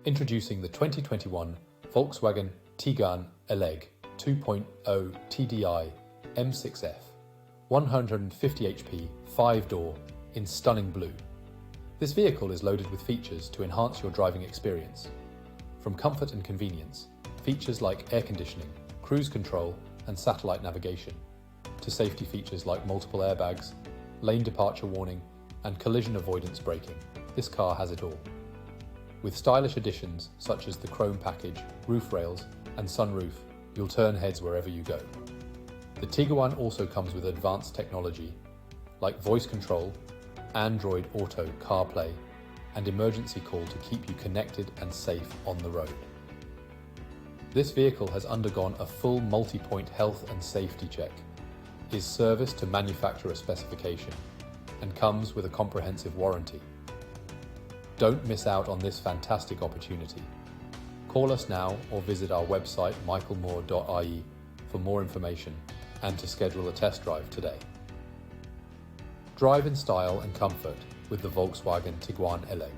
Introducing the 2021 Volkswagen Tiguan Eleg 2.0 TDI M6F, 150 HP, 5-door, in stunning blue. This vehicle is loaded with features to enhance your driving experience. From comfort and convenience, features like air conditioning, cruise control, and satellite navigation, to safety features like multiple airbags, lane departure warning, and collision avoidance braking, this car has it all. With stylish additions such as the chrome package, roof rails, and sunroof, you'll turn heads wherever you go. The Tiguan also comes with advanced technology like voice control, Android Auto CarPlay, and emergency call to keep you connected and safe on the road. This vehicle has undergone a full multi-point health and safety check, is serviced to manufacturer specification, and comes with a comprehensive warranty. Don't miss out on this fantastic opportunity. Call us now or visit our website michaelmoore.ie for more information and to schedule a test drive today. Drive in style and comfort with the Volkswagen Tiguan Eleg.